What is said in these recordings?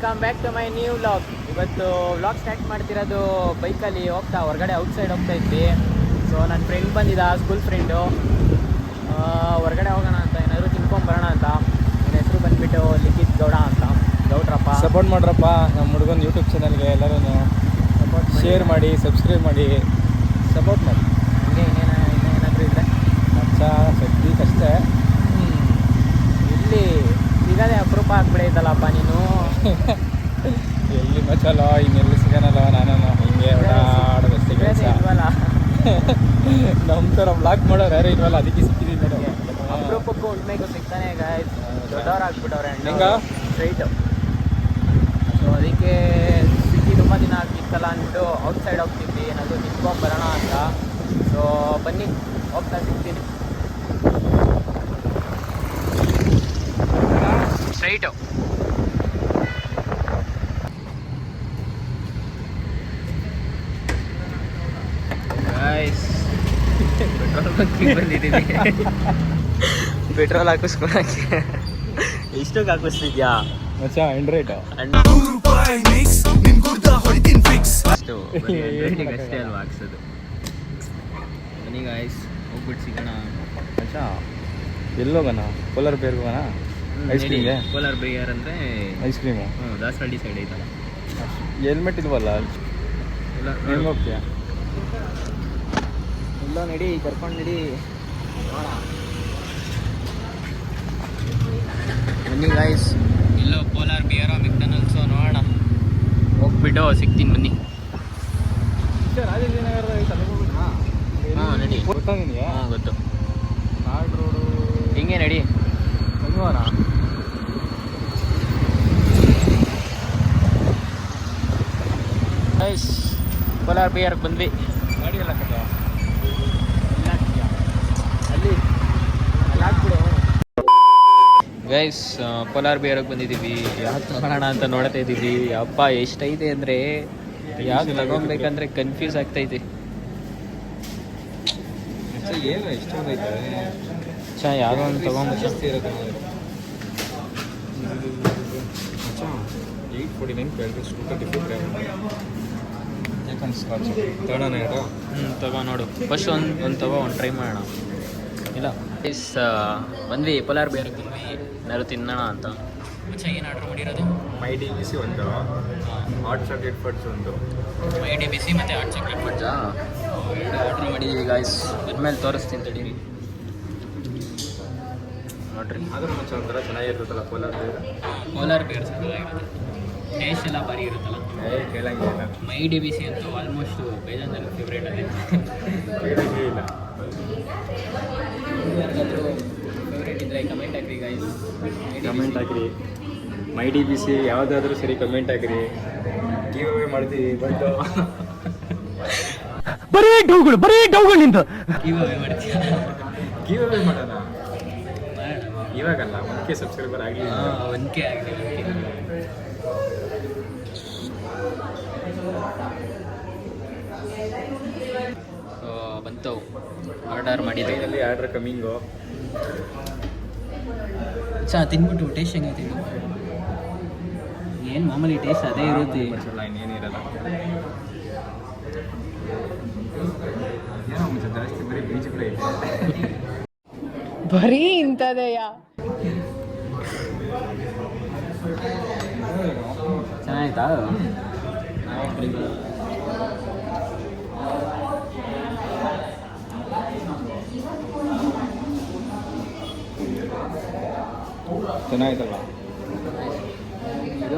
Welcome back to my new vlog. ಇವತ್ತು vlog start ಮಾಡ್ತಿರೋದು ಬೈಕಲ್ಲಿ ಹೋಗ್ತಾ ಹೊರಗಡೆ ಔಟ್ಸೈಡ್ ಹೋಗ್ತಾ ಇದ್ವಿ. ಸೊ ನನ್ನ ಫ್ರೆಂಡ್ ಬಂದಿದ್ದ, ಸ್ಕೂಲ್ ಫ್ರೆಂಡು. ಹೊರಗಡೆ ಹೋಗೋಣ ಅಂತ, ಏನಾದರೂ ತಿನ್ಕೊಂಬರೋಣ ಅಂತ. ನನ್ನ ಹೆಸರು ಬಂದುಬಿಟ್ಟು ಲಿಖಿತ್ ಗೌಡ ಅಂತ. ಗೌಡ್ರಪ್ಪ, ಸಪೋರ್ಟ್ ಮಾಡ್ರಪ್ಪ ನಮ್ಮ ಹುಡುಗನ ಯೂಟ್ಯೂಬ್ ಚಾನಲ್ಗೆ. ಎಲ್ಲರೂ ಸಪೋರ್ಟ್ ಶೇರ್ ಮಾಡಿ, ಸಬ್ಸ್ಕ್ರೈಬ್ ಮಾಡಿ, ಸಪೋರ್ಟ್ ಮಾಡಿ. ಹಂಗೆ ಇನ್ನೇನಾದರೂ ಇದ್ದರೆ ಮಚ್ಚ ಸದ್ಯಕ್ಕಷ್ಟೇ. ಇಲ್ಲಿ ಸಿಗದೆ ಅಪರೂಪ ಆಗ್ಬಿಡೈತಲ್ಲಪ್ಪ ನೀನು. ಎಲ್ಲಿ ಮಚ್ಚಲ್ಲ, ಇನ್ನೆಲ್ಲಿ ಸಿಗೋನಲ್ಲ. ನಾನು ಹಿಂಗೆ ಓಡಾಡೋದಷ್ಟೇ ಕೆಲಸ. ಇಲ್ವಲ್ಲ, ನಮ್ಮ ಥರ ಬ್ಲಾಗ್ ಮಾಡೋರು ಯಾರು ಇಲ್ವಲ್ಲ, ಅದಕ್ಕೆ ಸಿಕ್ಕಿದ್ದೀನಿ ನೋಡಿ. ಅಪರೂಪಕ್ಕೂ ಉಣ್ಮೆಗೂ ಸಿಗ್ತಾನೆ. ದೊಡ್ಡವ್ರು ಆಗ್ಬಿಟ್ಟವ್ರೆ ಹೆಂಗ ಸ್ಟ್ರೈಟು. ಸೊ ಅದಕ್ಕೆ ಸಿಕ್ಕಿ ತುಂಬ ದಿನ ಆಗ್ತಿತ್ತಲ್ಲ ಅಂದ್ಬಿಟ್ಟು ಔಟ್ಸೈಡ್ ಹೋಗ್ತಿದ್ವಿ, ಏನಾದರೂ ನಿಂತ್ಕೊಂಬರೋಣ ಅಂತ. ಸೊ ಬನ್ನಿ, ಹೋಗ್ತಾ ಸಿಗ್ತೀನಿ. ಸ್ಟ್ರೈಟು ಪೆಟ್ರೋಲ್ ಬಂಕಿಗೆ ಬಂದಿದ್ದೀವಿ. ಪೆಟ್ರೋಲ್ ಹಾಕಿಸ್ಕೊಳಕ್ಕೆ ಎಷ್ಟಕ್ಕೆ ಹಾಕಿಸ್ತಿದ್ಯಾ ಮಚ್ಚ? ಎಂಡ್ರೇಟ್ ಅಷ್ಟು ಅಷ್ಟೇ ಅಲ್ವಾ ಹಾಕ್ಸೋದು. ಬನ್ನಿ ಗಾಯ್ಸ್, ಹೋಗ್ಬಿಟ್ಟು ಸಿಗೋಣ. ಮಚ್ಚ ಎಲ್ಲೋಗೋಣ? ಕೋಲಾರ ಬೇರ್ಗೆ ಹೋಗೋಣ ಐಸ್ ಕ್ರೀಮ್ಗೆ. ಕೋಲಾರ ಬೇಯರ್ ಅಂದರೆ ಐಸ್ ಕ್ರೀಮು ದಾಸರಳ್ಳಿ ಸೈಡ್ ಐತಲ್ಲ. ಹೆಲ್ಮೆಟ್ ಇಲ್ವಲ್ಲ, ಹೆಂಗೆ ಹೋಗ್ತೀಯ? ಇಲ್ಲ ನಡಿ, ಕರ್ಕೊಂಡು ನಡಿ. ಬನ್ನಿ ಗಾಯ್ಸ್, ಇಲ್ಲೋ ಕೋಲಾರ ಬಿಯರೋ ಮೆಕ್ಡೊನಾಲ್ಡ್ಸು ನೋಡೋಣ. ಹೋಗ್ಬಿಟ್ಟು ಸಿಗ್ತೀನಿ ಬನ್ನಿ. ರಾಜಾಜಿನಗರದ ಹಾಂ ನಡಿ. ಗೊತ್ತಾ ನಿನಗೆ? ಹಾಂ ಗೊತ್ತು. ನಾಡ್ ರೋಡು ಹಿಂಗೆ ನಡಿ. ಸಂಗವಾರ ಗೈಸ್, ಕೋಲಾರ ಬಿಯರ್ಗೆ ಬಂದ್ವಿ. ಗಾಡಿ ಎಲ್ಲ ಕದ ಅಲ್ಲಿ ಹಾಕ್ಬಿಡು. ಗೈಸ್, ಕೋಲಾರ ಬಿಯರ್ಗೆ ಬಂದಿದ್ದೀವಿ. ಯಾವ್ದು ತಗೊಳ್ಳೋಣ ಅಂತ ನೋಡ್ತಾ ಇದ್ದೀವಿ. ಅಪ್ಪ ಎಷ್ಟೈತೆ ಅಂದರೆ ಯಾವ್ದು ತಗೊಬೇಕಂದ್ರೆ ಕನ್ಫ್ಯೂಸ್ ಆಗ್ತೈತೆ. ಏನು ಎಷ್ಟೊಂದೈತೆ ಯಾವುದೋ ಒಂದು ತಗೊಂಬಿಟ್ಟು. ಜಾಸ್ತಿ ಇರುತ್ತೆ 849 ಕೇಳಿದ್ರೆ ಸ್ಕೂಟರ್ ಡಿಫ್ರೆಂಟ್ ಯಾಕಂದ್ರೆ ಸ್ಕಾಚ್ ತಗೋಣ. ತಗೋ ನೋಡು. ಫಸ್ಟ್ ಒಂದು ತಗೋ, ಒಂದು ಟ್ರೈ ಮಾಡೋಣ. ಇಲ್ಲ ಗೈಸ್, ಬಂದ್ವಿ ಕೋಲಾರ ಬಿಯರ್ಗೆ ಬಂದ್ವಿ. ಏನಾದ್ರು ತಿನ್ನೋಣ ಅಂತ. ಏನು ಆರ್ಡ್ರ್ ಮಾಡಿರೋದು? ಮೈ ಡಿ ಬಿಸಿ ಒಂದು, ಹಾಟ್ ಚಾಕ್ಲೇಟ್ ಫಡ್ಸ್ ಒಂದು. ಮೈ ಡಿ ಬಿಸಿ ಮತ್ತು ಹಾಟ್ ಚಾಕ್ಲೇಟ್ ಫಡ್ಜಾ ಎರಡು ಆರ್ಡ್ರ್ ಮಾಡಿದ್ದೀವಿ ಗಾಯ್ಸ್. ಇನ್ಮೇಲೆ ತೋರಿಸ್ತೀನಿ ತಡೀರಿ. ನೋಡ್ರಿ, ಆದರೂ ಮುಂಚೆ ಒಂಥರ ಚೆನ್ನಾಗಿರ್ತದಲ್ಲ ಕೋಲಾರ ಬೇರೆ. ಕೋಲಾರ ಬಿಯರ್ ಚೆನ್ನಾಗಿರುತ್ತೆ, ಟೇಸ್ಟ್ ಎಲ್ಲ ಭಾರಿ ಇರುತ್ತಲ್ಲ. ಕೇಳಂಗಿಲ್ಲ. ಮೈ ಡಿ ಬಿಸಿ ಅಂತೂ ಆಲ್ಮೋಸ್ಟ್ ಬೇಜಾನ್ ಫೇವ್ರೇಟ್ ಅದೇ. ಕೇಳಂಗೇ ಇಲ್ಲ. ಯಾರಿಗಾದ್ರೂ ಫೇವ್ರೇಟ್ ಇದ್ದರೆ ಕಮೆಂಟ್ ಹಾಕ್ರಿ ಗಾಯ್ಸ್. ಕಮೆಂಟ್ ಹಾಕಿರಿ. ಮೈ ಡಿ ಬಿ ಸಿ ಯಾವುದಾದ್ರೂ ಸರಿ ಕಮೆಂಟ್ ಹಾಕಿರಿ. ಗಿವ್ ಅವೇ ಮಾಡ್ತೀವಿ. ಬಂದು ಬರೀ ಡೌಗಳು ನಿಂತು ಗಿವ್ ಅವೇ ಮಾಡ್ತೀವಿ. ಗಿವ್ ಅವೇ ಮಾಡೋಣ ಇವಾಗಲ್ಲ. 1K ಸಬ್ಸ್ಕ್ರೈಬರ್ ಆಗಲಿ. 1K ಆಗಲಿ. ಬಂತು, ಆರ್ಡರ್ ಮಾಡಿದ್ದೆ. Order coming. ತಿನ್ಬಿಟ್ಟು ಟೇಸ್ಟ್ ಹೆಂಗೈತಿ? ಏನು ಮಾಮೂಲಿ ಟೇಸ್ಟ್ ಅದೇ ಇರುತ್ತೆ. ಇನ್ನೇನಿರಲ್ಲ. ಏನೋ ಮುಂಚೆ ಜಾಸ್ತಿ ಬರೀ ಬೀಚ್ ಕೂಡ ಐತೆ. ಬರೀ ಇಂಥದೆಯಾ? ಚೆನ್ನಾಯ್ತಾ? ಚೆನ್ನಾಯ್ತಲ್ಲ. ಇದು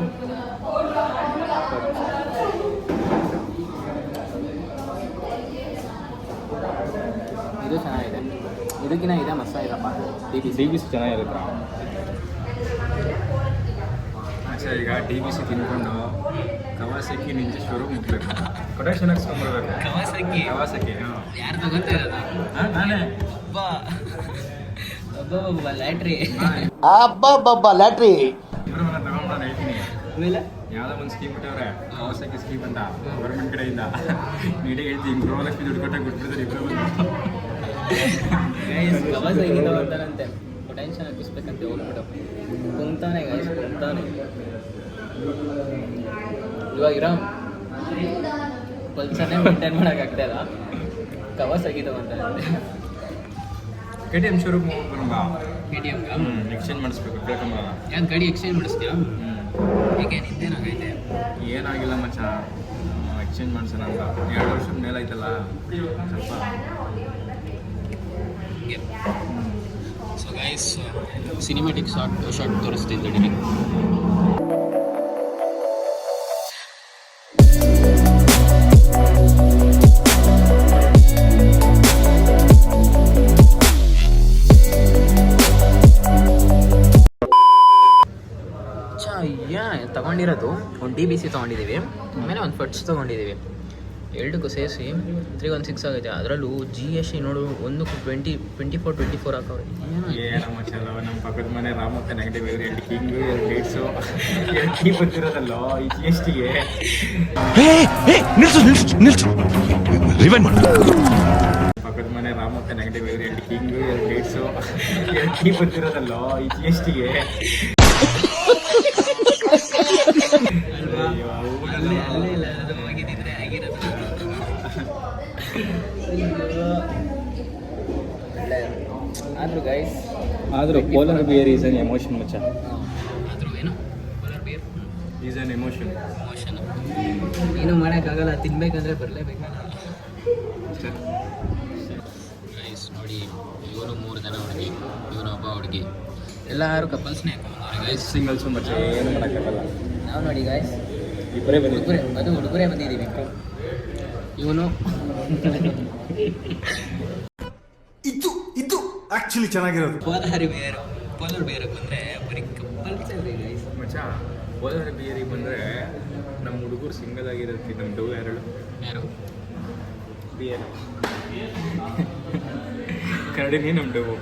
ಇದು ಚೆನ್ನಾಗಿದೆ. ಇದಕ್ಕಿಂತ ಇದೆ ಮಸ್ತ ಇದಪ್ಪ. ಡಿ ಬಿ ಸಿ ಚೆನ್ನಾಗಿರುತ್ತೆ. ಅಚ್ಚಾ, ಈಗ ಡಿ ಬಿ ಸಿ ತಿನ್ಕೊಂಡು ಕವಾಸಕಿ ನಿಂಜೆ ಶೋರೂಮ್ ಹೋಗ್ಬೇಕು. ಕೊಟೇಶನ್ ಹಾಕ್ಸ್ಕೊಂಡ್ಬರ್ಬೇಕು. ಕವಾಸಕಿ ಯಾರು ತಗೋತಾ ಇರೋದು? ನಾನೇ. ಲ್ಯಾಟ್ರಿ ಲ್ಯಾಟ್ರಿ ಇಬ್ಬರು ಮನೆ ತಗೊಂಡು ಹೇಳ್ತೀನಿ. ಆಮೇಲೆ ಯಾವುದೋ ಒಂದು ಸ್ಕೀಮ್ ಬಿಟ್ಟವ್ರೆ, ಕವಾಸಕಿ ಸ್ಕೀಮ್ ಅಂತ ಗೌರ್ಮೆಂಟ್ ಕಡೆಯಿಂದ. ನೀಡೇ ಹೇಳ್ತೀನಿ, ಗೃಹಲಕ್ಷ್ಮಿ ದುಡ್ಡು ಕೊಟ್ಟಾಗ ಬಿಟ್ಬಿಡ್ತಾರೆ ಇಬ್ಬರು ಬಂದು. ಕವಾಸಕಿ ತಗೊಂತಾರಂತೆ. ಟೆನ್ಷನ್ ಹಾಕಿಸ್ಬೇಕಂತ ಹೋಗ್ಬಿಟ್ಟು ಕುಂತಾನೆ ಗೈಸ್ ಕುಂತಾನೆ. ಇವಾಗ ಇರಾಮ್ ಪಲ್ಸರ್ನೇ ಮೇಂಟೈನ್ ಮಾಡೋಕ್ಕಾಗ್ತಾ ಇಲ್ಲ, ಕವರ್ಸ್ ಆಗಿದ್ದಾವೆ ಅಂತ. KTM ಶೋರೂಮ್ ಹೋಗ್ಬರೋಣ. KTM ಎಕ್ಸ್ಚೇಂಜ್ ಮಾಡಿಸ್ಬೇಕು ಬೇಕಂಬ. ಯಾಕೆ ಗಾಡಿ ಎಕ್ಸ್ಚೇಂಜ್ ಮಾಡಿಸ್ತೀರಾ? ಹೀಗೆ ನಿಂತೇನಾಗೈತೆ? ಏನಾಗಿಲ್ಲ ಮಚ್ಚ, ಎಕ್ಸ್ಚೇಂಜ್ ಮಾಡಿಸೋಣ ಅಂತ. 2 ವರ್ಷದ ಮೇಲೆ ಆಯ್ತಲ್ಲ ಸ್ವಲ್ಪ. ಸೊ ಗೈಸ್ ಸಿನಿಮ್ಯಾಟಿಕ್ ಶಾರ್ಟ್ ತೋರಿಸ್ತೀನಿ ತಡೀರಿ. ತಗೊಂಡಿರೋದು ಒಂದು DBC ತೊಗೊಂಡಿದ್ದೀವಿ, ಆಮೇಲೆ ಒಂದು ಫಟ್ಸ್ ತೊಗೊಂಡಿದ್ದೀವಿ. ಎರಡಕ್ಕೂ ಸೇರಿಸಿ 316 ಆಗುತ್ತೆ. ಅದರಲ್ಲೂ GST ನೋಡು, ಒಂದಕ್ಕೂ 24 ಹಾಕವ್ರೆ. ಏನೋ ಮಚ್ಚಲ್ಲ, ನಮ್ಮ ಪಕ್ಕದ ಮನೆ ರಾಮತ್ತ ನೆಗೆಟಿವ್ 2 ಕಿಂಗು 2 ಲೀಡ್ಸು 2 ಕೀ ಬಂದಿರೋದಲ್ಲೋ ಈ GSTಗೆ. ಪಕ್ಕದ ಮನೆ ರಾಮತ್ತ ನೆಗೆಟಿವ್ 2 ಕಿಂಗು 2 ಲೀಡ್ಸು 2 ಕೀ ಬಂದಿರೋದಲ್ಲೋ ಈ GSTಗೆ. ಆದರೂ ಗೈಸ್ ಆದರೂ polar beer is an emotion ಮಚ್ಚ. ಆದರೂ ಏನು polar beer is an emotion. ಏನೂ ಮಾಡೋಕ್ಕಾಗಲ್ಲ, ತಿನ್ಬೇಕಂದ್ರೆ ಬರಲೇಬೇಕಲ್ಲ ಗೈಸ್. ನೋಡಿ, ಇವನು 3 ಜನ ಹುಡುಗಿ, ಇವನು ಒಬ್ಬ ಹುಡುಗಿ, ಎಲ್ಲರೂ ಕಪಲ್ಸ್ನೇ ಹಾಕೊಂಡ್ಬಂದವ್ರೆ ಗೈಸ್. ಸಿಂಗಲ್ಸು ಮಚ್ಚ, ಏನು ಮಾಡೋಕ್ಕಾಗಲ್ಲ. ನಾವು ನೋಡಿ ಗೈಸ್ ಇಬ್ಬರೇ ಬಂದಿದ್ದೀವಿ, ಹುಡುಗರೇ ಬಂದಿದ್ದೀವಿ. ಇವನು ಇದು ಆಕ್ಚುಲಿ ಚೆನ್ನಾಗಿರೋದು. ಪೋಲಾರ್ ಬೇರೆ ಬಂದರೆ ಬರೀ ಕಪಲ್ಸೇ ಗೈಸ್. ಮಚ್ಚ ಪೋಲಾರ್ ಬಿಯರಿಗೆ ಬಂದರೆ ನಮ್ಮ ಹುಡುಗರು ಸಿಂಗಲ್ ಆಗಿರೋದಕ್ಕೆ ನಮ್ಮ ಡವ್ ಯಾರು ಬಿಯರ್ ಕರಡಿನೇ ನಮ್ಮ ಡವು.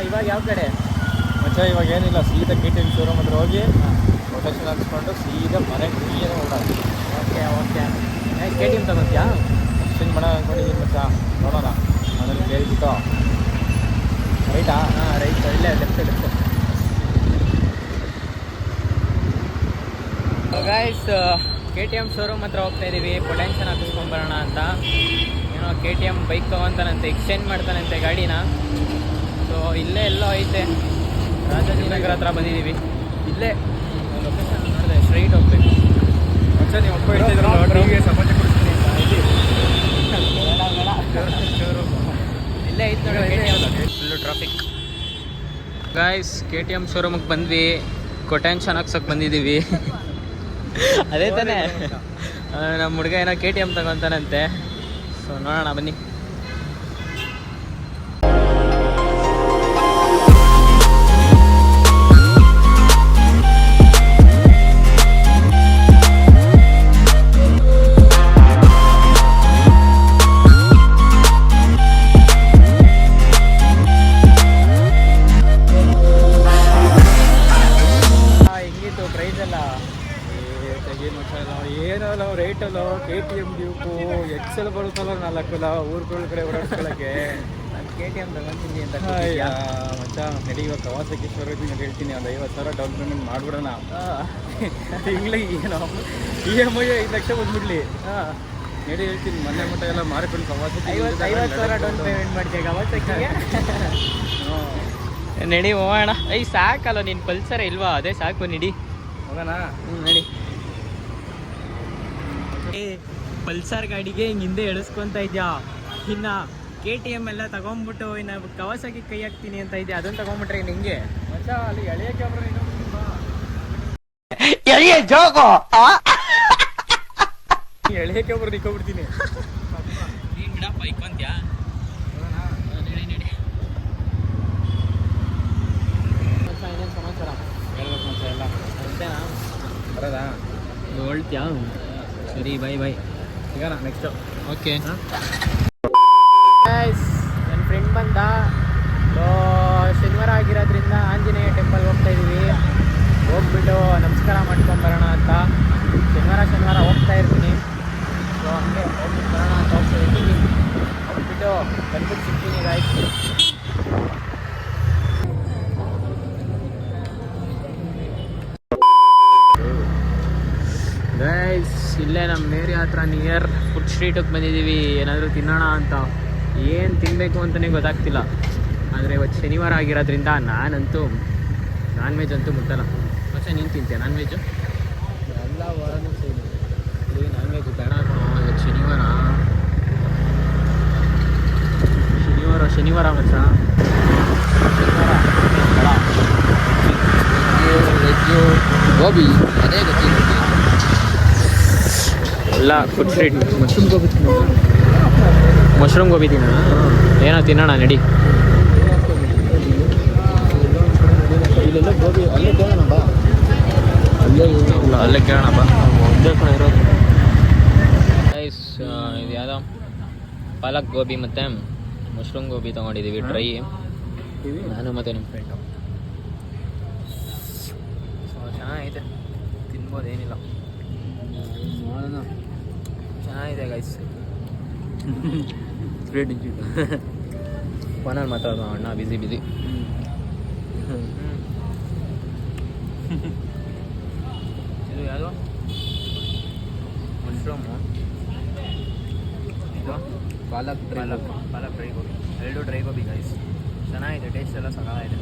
ಇವಾಗ ಯಾವ ಕಡೆ ಮಚ್ಚ ಇವಾಗ ಏನಿಲ್ಲ, ಸೀದಾ KTM ಶೋರೂಮ್ ಹತ್ರ ಹೋಗಿ ರೊಟೇಷನ್ ಹಾಕ್ಸ್ಕೊಂಡು ಸೀದಾ ಮನೆಗೆ ನೀರು ಓಡಾಡಿ. Okay KTM ತಗೋತೀಯಾ? ಎಕ್ಸ್ಚೇಂಜ್ ಮಾಡೋಣ ಅಂದ್ಕೊಂಡಿದ್ದೀನಿ ಮಚ್ಚ, ನೋಡೋಣ. ಅದನ್ನು ಕೇಳಿಬಿಟ್ಟು ರೈಟಾ? ಹಾಂ ರೈಟ್, ಇಲ್ಲೇ ಲೆಫ್ಟ್. ಗೈಸ್ KTM ಶೋರೂಮ್ ಹತ್ರ ಹೋಗ್ತಾ ಇದ್ದೀವಿ, ಪೊಟೆನ್ಷನ್ ಹಾಕಿಸ್ಕೊಂಬರೋಣ ಅಂತ. ಏನೋ KTM ಬೈಕ್ ತೊಗೊತಾನಂತೆ, ಎಕ್ಸ್ಚೇಂಜ್ ಮಾಡ್ತಾನಂತೆ ಗಾಡಿನ. ಸೊ ಇಲ್ಲೇ ಎಲ್ಲೋ ಐತೆ, ರಾಜಾಜಿನಗರ ಹತ್ರ ಬಂದಿದ್ದೀವಿ. ಇಲ್ಲೇ ಲೊಕೇಶನ್ ನೋಡಿದೆ, ಸ್ಟ್ರೈಟ್ ಹೋಗ್ಬೇಕು. ಮಚ್ಚ ನೀವು ಒಬ್ಬ ಹೇಳ್ತಿದ್ರು ಸಮಾಜ ಕೊಡ್ತೀನಿ ಅಂತ. ಇಲ್ಲೇ ಐತೆ ನೋಡಿ KTM, full traffic. Guys KTM ಶೋರೂಮಿಗೆ ಬಂದ್ವಿ, ಕೊಟೆನ್ಷನ್ ಹಾಕ್ಸೋಕೆ ಬಂದಿದ್ದೀವಿ. ಅದೇ ತಾನೇ, ನಮ್ಮ ಹುಡುಗ ಏನೋ KTM ತಗೊತಾನಂತೆ. ಸೊ ನೋಡೋಣ ಬನ್ನಿ. ಹೆಂಗಿತ್ತು ಪ್ರೈಸ್ ಎಲ್ಲ? ಏನಲ್ಲ ರೇಟಲ್ಲ, KTM ಡ್ಯೂಕು ಎಕ್ಸೆಲ್ ಬರುತ್ತಲ್ಲ 4 ಊರುಗಳ ಕಡೆ ಓಡಾಡ್ಸ್ಕೊಳ್ಳೋಕ್ಕೆ. ನಾನು KTM ತಗೊತೀನಿ ಅಂತ ಮಚ್ಚ ನಡಿ, ಇವಾಗ ಕವಾಸಕಿ ಶೋರೂಮಿಗೆ ಹೇಳ್ತೀನಿ, ಒಂದು 50,000 ಡೌನ್ ಪೇಮೆಂಟ್ ಮಾಡಿಬಿಡೋಣ. ತಿಂಗಳಿಗೆ ಏನೋ EMI 5 ಲಕ್ಷ ಬಂದ್ಬಿಡ್ಲಿ. ನಡಿ ಹೇಳ್ತೀನಿ, ಮೊನ್ನೆ ಮಟ್ಟ ಎಲ್ಲ ಮಾರಿಕೊಂಡು ಕವಾಸಕಿ 50,000 ಡೌನ್ ಪೇಮೆಂಟ್ ಮಾಡ್ತೀಯ ಕವಾಸಕಿಗೆ? ನಡಿ ಹೋಗೋಣ. ಸಾಕಲ್ಲ, ನೀನು ಪಲ್ಸರ್ ಇಲ್ವಾ? ಅದೇ ಸಾಕು, ನಡಿ ಹೋಗೋಣ. ನಡಿ. ಪಲ್ಸರ್ ಗಾಡಿಗೆ ಹಿಂಗೆ ಹಿಂದೆ ಎಳಿಸ್ಕೊಂತ ಇದ್ಯಾ, ಇನ್ನು KTM ಎಲ್ಲ ತಗೊಂಡ್ಬಿಟ್ಟು ಇನ್ನು ಕವಾಸಕಿ ಕೈ ಹಾಕ್ತೀನಿ ಅಂತ ಇದೆಯಾ, ಅದನ್ನು ತಗೊಂಡ್ಬಿಟ್ರೆ ನಿಂಗೆ ಮಚ್ಚ ಅಲ್ಲಿ ಎಳೆಯ ಕ್ಯಾಮ್ರಾ ಎಳೆಯಕ್ಕೆ ಒಬ್ರು ನಿಕ್ಕೋಬಿಡ್ತೀನಿ. ನೀನು ಬಿಡಪ್ಪ ಇಕ್ಕೊಂತ್ಯಾ? ನಡಿ ನಡಿ. ಇನ್ನೇನು ಸಮಾಚಾರ ಹೇಳ್ಬೇಕು ಮಚ್ಚ ಎಲ್ಲ ಅಷ್ಟೇನಾ? ಬರೋದಾ? ಹೊಳ್ತ್ಯಾ? ಸರಿ, ಬಾಯ್ ಬಾಯ್, ಸಿಗೋಣ ನೆಕ್ಸ್ಟು. ಓಕೆ. ನನ್ನ ಫ್ರೆಂಡ್ ಬಂದ. ಶನಿವಾರ ಆಗಿರೋದ್ರಿಂದ ಆಂಜನೇಯ ಟೆಂಪಲ್ಗೆ ಹೋಗ್ತಾ ಇದ್ದೀವಿ. ಹೋಗ್ಬಿಟ್ಟು ನಮಸ್ಕಾರ ಮಾಡ್ಕೊಂಬರೋಣ ಅಂತ. ಶನಿವಾರ ಹೋಗ್ತಾ ಇರ್ತೀನಿ. ಸೊ ಹಂಗೆ ಹೋಗ್ಬಿಟ್ಟು ಬರೋಣ ಅಂತ ಹೋಗ್ತಾ ಇದ್ದೀನಿ. ಹೋಗ್ಬಿಟ್ಟು ಬಂದ್ಬಿಟ್ಟು ಸಿಗ್ತೀನಿ ಗಾಯ್ಸ್. ಗೈಸ್ ಇಲ್ಲೇ ನಮ್ಮ ಏರಿಯಾ ಹತ್ರ ನಿಯರ್ ಫುಡ್ ಸ್ಟ್ರೀಟಿಗೆ ಬಂದಿದ್ದೀವಿ. ಏನಾದರೂ ತಿನ್ನೋಣ ಅಂತ. ಏನು ತಿನ್ನಬೇಕು ಅಂತಲೇ ಗೊತ್ತಾಗ್ತಿಲ್ಲ. ಆದರೆ ಇವತ್ತು ಶನಿವಾರ ಆಗಿರೋದ್ರಿಂದ ನಾನಂತೂ ನಾನ್ ವೆಜ್ ಅಂತೂ ಮುಟ್ಟಲ್ಲ. ಮತ್ತೆ ನೀನು ತಿಂತೀಯ ನಾನ್ ವೆಜ್ಜು? ಎಲ್ಲ ವಾರನೂ ಸೇರಿ ಇಲ್ಲಿ ನಾನ್ ವೆಜ್ ಬೇಡ ಕಣೋ. ಇವತ್ತು ಶನಿವಾರ ಮಚ್ಚ. ವೆಜ್ಜು ಗೋಬಿ ಅದೇ ಗೊತ್ತಿಲ್ಲ. ಎಲ್ಲ ಫುಡ್ ಸ್ಟ್ರೀಟ್. ಮಶ್ರೂಮ್ ಗೋಬಿ ತಿನ್ನೋಣ. ಏನೋ ತಿನ್ನೋಣ ನಡಿ. ಇಲ್ಲೆಲ್ಲ ಗೋಬಿ ಅಲ್ಲೇ ಕೇಳೋಣ ಬಾ. ಅಲ್ಲೇ ಕೇಳೋಣ ಬಾ. ಒಂದೇ ಕಡೆ ಇರೋದು ಗೈಸ್. ಇದು ಯಾವುದೋ ಪಾಲಕ್ ಗೋಬಿ ಮತ್ತು ಮಶ್ರೂಮ್ ಗೋಬಿ ತೊಗೊಂಡಿದ್ದೀವಿ ಡ್ರೈ. ನಾನು ಮತ್ತು ನಿಮ್ಮ ಫ್ರೆಂಡು. ಸೊ ಚೆನ್ನಾಗೈತೆ, ತಿನ್ಬೋದು, ಏನಿಲ್ಲ. ಚೆನ್ನಾಗಿದೆ ಗೈಸ್. ಫೋನಲ್ಲಿ ಮಾತಾಡೋದು ಅಣ್ಣ, ಬಿಸಿ ಇದು ಯಾವುದು ಮಶ್ರೂಮು, ಇದು ಪಾಲಕ್ ಡ್ರೈ ಗೋಬಿ. ಎರಡು ಡ್ರೈ ಗೋಬಿ ಗೈಸ್. ಚೆನ್ನಾಗಿದೆ, ಟೇಸ್ಟ್ ಎಲ್ಲ ಸಕಾಲಾಗಿದೆ.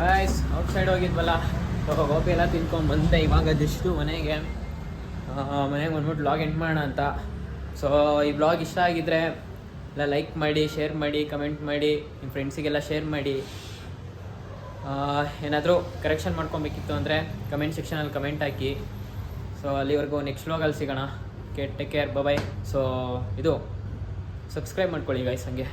ಗೈಸ್ ಔಟ್ಸೈಡ್ ಹೋಗಿದ್ವಲ್ಲ, ಗೋಬಿ ಎಲ್ಲ ತಿನ್ಕೊಂಡು ಬಂದೆ. ಇವಾಗ ಜಸ್ಟು ಮನೆಗೆ ಬಂದ್ಬಿಟ್ಟು ವ್ಲಾಗ್ ಎಂಡ್ ಮಾಡೋಣ ಅಂತ. ಸೊ ಈ ವ್ಲಾಗ್ ಇಷ್ಟ ಆಗಿದ್ದರೆ ಎಲ್ಲ ಲೈಕ್ ಮಾಡಿ, ಶೇರ್ ಮಾಡಿ, ಕಮೆಂಟ್ ಮಾಡಿ, ನಿಮ್ಮ ಫ್ರೆಂಡ್ಸಿಗೆಲ್ಲ ಶೇರ್ ಮಾಡಿ. ಏನಾದರೂ ಕರೆಕ್ಷನ್ ಮಾಡ್ಕೊಬೇಕಿತ್ತು ಅಂದರೆ ಕಮೆಂಟ್ ಸೆಕ್ಷನಲ್ಲಿ ಕಮೆಂಟ್ ಹಾಕಿ. ಸೊ ಅಲ್ಲಿವರೆಗೂ ನೆಕ್ಸ್ಟ್ ವ್ಲಾಗಲ್ಲಿ ಸಿಗೋಣ. ಟೇಕ್ ಕೇರ್, ಬಾಯ್. ಸೊ ಇದು ಸಬ್ಸ್ಕ್ರೈಬ್ ಮಾಡ್ಕೊಳ್ಳಿ ಗೈಸ್ ಹಂಗೆ.